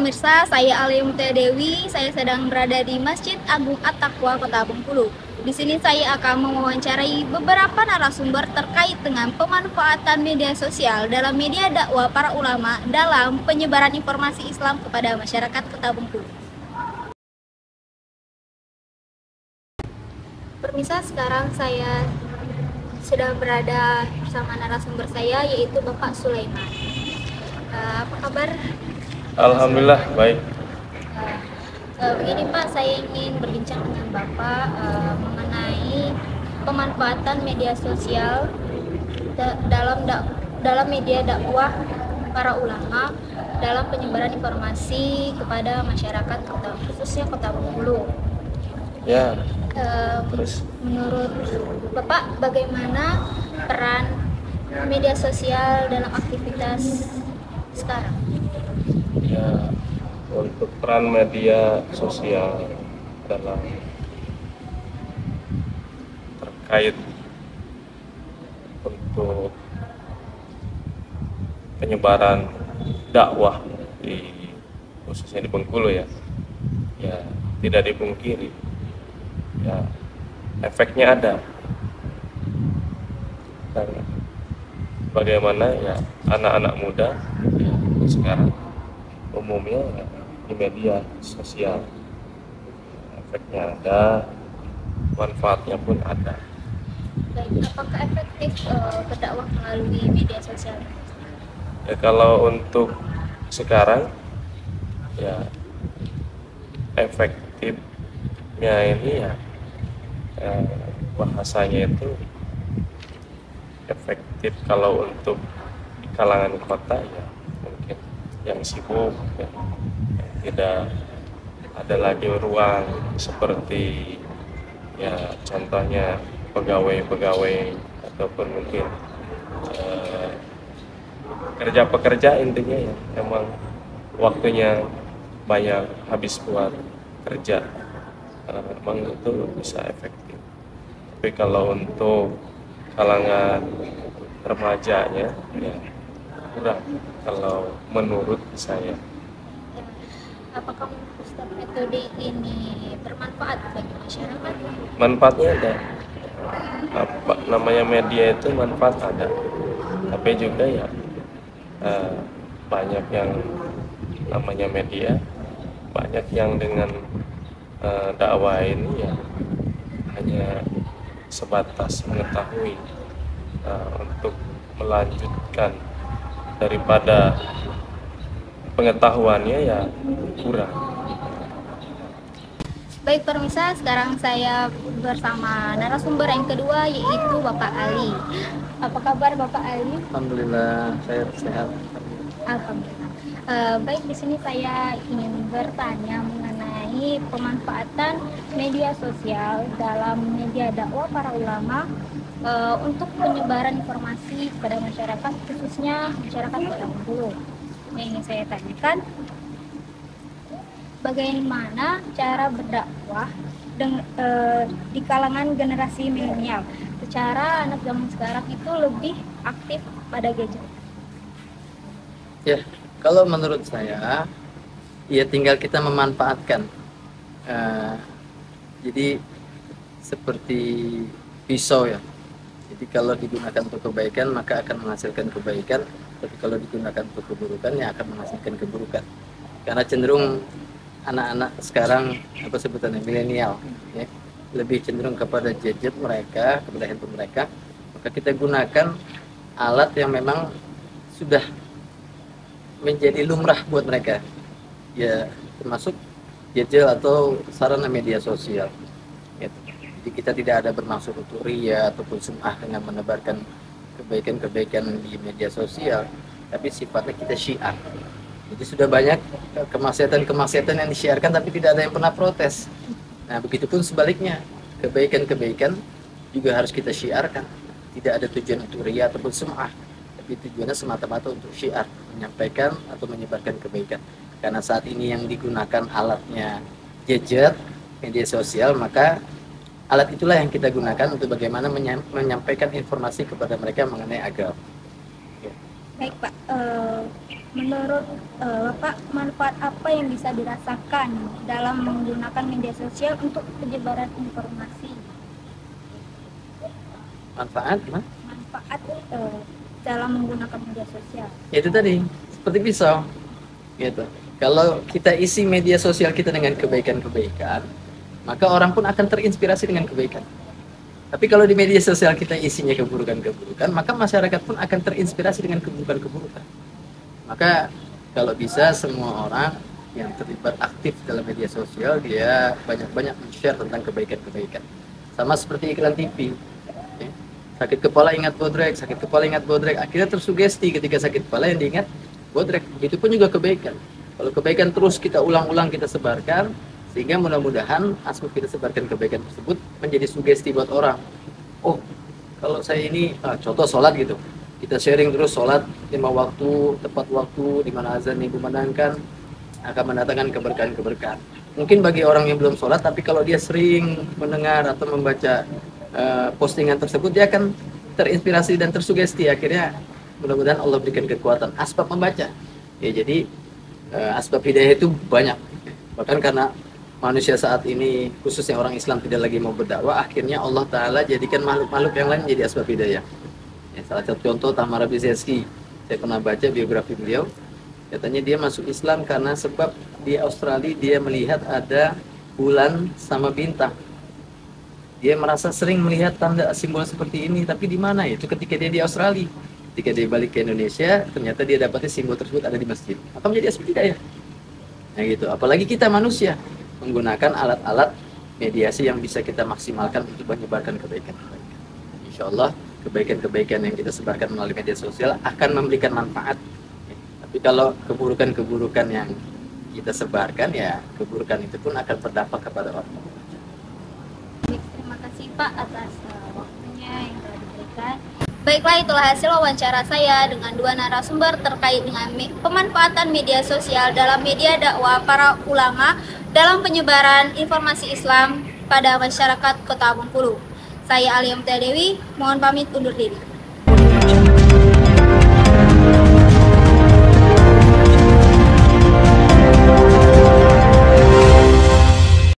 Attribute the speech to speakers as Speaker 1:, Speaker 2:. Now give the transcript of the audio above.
Speaker 1: pemirsa, saya Alia Mutia Dewi. Saya sedang berada di Masjid Agung At-Taqwa, Kota Bengkulu. Di sini saya akan mewawancarai beberapa narasumber terkait dengan pemanfaatan media sosial dalam media dakwah para ulama dalam penyebaran informasi Islam kepada masyarakat Kota Bengkulu. Pemirsa, sekarang saya sedang berada bersama narasumber saya, yaitu Bapak Sulaiman. Apa kabar?
Speaker 2: Alhamdulillah baik.
Speaker 1: Begini Pak, saya ingin berbincang dengan Bapak mengenai pemanfaatan media sosial dalam media dakwah para ulama dalam penyebaran informasi kepada masyarakat khususnya Kota Bengkulu.
Speaker 2: Ya. Terus
Speaker 1: Menurut Bapak, bagaimana peran media sosial dalam aktivitas sekarang?
Speaker 2: ya untuk peran media sosial dalam terkait untuk penyebaran dakwah khususnya di Bengkulu ya tidak dipungkiri efeknya ada. Dan bagaimana anak-anak muda sekarang umumnya di media sosial, efeknya ada, manfaatnya pun ada.
Speaker 1: Baik, apakah efektif berdakwah melalui media sosial?
Speaker 2: Kalau untuk sekarang efektifnya ini bahasanya itu efektif kalau untuk di kalangan kota mungkin yang sibuk yang tidak ada lagi ruang seperti contohnya pegawai-pegawai ataupun mungkin pekerja-pekerja intinya emang waktunya banyak habis buat kerja, memang itu bisa efektif. Tapi kalau untuk kalangan remajanya kurang kalau menurut saya.
Speaker 1: Apakah Ustaz metode ini bermanfaat bagi masyarakat?
Speaker 2: Manfaatnya ada. Namanya media itu manfaat ada. Tapi juga banyak yang namanya media, banyak yang dengan dakwah ini hanya sebatas mengetahui, untuk melanjutkan daripada pengetahuannya kurang.
Speaker 1: Baik pemirsa, sekarang saya bersama narasumber yang kedua, yaitu Bapak Ali. Apa kabar Bapak Ali?
Speaker 3: Alhamdulillah, saya sehat.
Speaker 1: Alhamdulillah. Baik, di sini saya ingin bertanya mengenai pemanfaatan media sosial dalam media dakwah para ulama untuk penyebaran informasi kepada masyarakat, khususnya masyarakat Kota Bengkulu. Yang ingin saya tanyakan, bagaimana cara berdakwah di kalangan generasi milenial? Secara anak zaman sekarang itu lebih aktif pada gadget.
Speaker 3: Ya, kalau menurut saya, tinggal kita memanfaatkan. Jadi seperti pisau ya. Jadi kalau digunakan untuk kebaikan maka akan menghasilkan kebaikan, tapi kalau digunakan untuk keburukan akan menghasilkan keburukan. Karena cenderung anak-anak sekarang sebutannya milenial lebih cenderung kepada gadget mereka, kepada handphone mereka, maka kita gunakan alat yang memang sudah menjadi lumrah buat mereka, termasuk gadget atau sarana media sosial. Jadi kita tidak ada bermaksud untuk ria ataupun sum'ah dengan menebarkan kebaikan-kebaikan di media sosial, tapi sifatnya kita syiar. Jadi sudah banyak kemaksiatan-kemaksiatan yang disiarkan tapi tidak ada yang pernah protes. Nah, begitupun sebaliknya, kebaikan-kebaikan juga harus kita syiarkan. Tidak ada tujuan untuk ria ataupun sum'ah, tapi tujuannya semata-mata untuk syiar, menyampaikan atau menyebarkan kebaikan. Karena saat ini yang digunakan alatnya gadget, media sosial, maka alat itulah yang kita gunakan untuk bagaimana menyampaikan informasi kepada mereka mengenai agama.
Speaker 1: Baik Pak, Menurut Bapak, manfaat apa yang bisa dirasakan dalam menggunakan media sosial untuk penyebaran informasi?
Speaker 3: Manfaat mah
Speaker 1: Manfaat dalam menggunakan media sosial.
Speaker 3: ya itu tadi, seperti pisau gitu. Kalau kita isi media sosial kita dengan kebaikan-kebaikan, maka orang pun akan terinspirasi dengan kebaikan. Tapi kalau di media sosial kita isinya keburukan-keburukan, maka masyarakat pun akan terinspirasi dengan keburukan-keburukan. Maka kalau bisa semua orang yang terlibat aktif dalam media sosial, dia banyak-banyak men-share tentang kebaikan-kebaikan. Sama seperti iklan TV. Ya. Sakit kepala ingat bodrek, sakit kepala ingat bodrek. Akhirnya tersugesti ketika sakit kepala yang diingat bodrek. Begitupun juga kebaikan. Kalau kebaikan terus kita ulang-ulang, kita sebarkan, sehingga mudah-mudahan asal kita sebarkan kebaikan tersebut menjadi sugesti buat orang. Oh, kalau saya ini, contoh sholat gitu, kita sharing terus sholat 5 waktu, tepat waktu, di mana azan dikumandangkan, akan mendatangkan keberkahan-keberkahan. Mungkin bagi orang yang belum sholat, tapi kalau dia sering mendengar atau membaca postingan tersebut, dia akan terinspirasi dan tersugesti. Akhirnya mudah-mudahan Allah berikan kekuatan asbab membaca. Ya, jadi asbab hidayah itu banyak. Bahkan karena manusia saat ini, khususnya orang Islam, tidak lagi mau berdakwah, akhirnya Allah Ta'ala jadikan makhluk-makhluk yang lain menjadi asbab hidayah. Ya, salah satu contoh Tamara Bizeski, saya pernah baca biografi beliau, katanya dia masuk Islam karena sebab di Australia dia melihat ada bulan sama bintang. Dia merasa sering melihat tanda simbol seperti ini, tapi di mana? Itu ketika dia di Australia. Ketika dia balik ke Indonesia, ternyata dia dapatnya simbol tersebut ada di masjid. Maka menjadi asbab hidayah. Nah gitu. Apalagi kita manusia menggunakan alat-alat mediasi yang bisa kita maksimalkan untuk menyebarkan kebaikan-kebaikan. Insya Allah kebaikan-kebaikan yang kita sebarkan melalui media sosial akan memberikan manfaat. Tapi kalau keburukan-keburukan yang kita sebarkan, ya keburukan itu pun akan berdampak kepada orang.
Speaker 1: Terima kasih Pak atas waktunya yang telah diberikan. Baiklah, itulah hasil wawancara saya dengan dua narasumber terkait dengan pemanfaatan media sosial dalam media dakwah para ulama dalam penyebaran informasi Islam pada masyarakat Kota Bengkulu. Saya Alia Mutia Dewi, mohon pamit undur diri.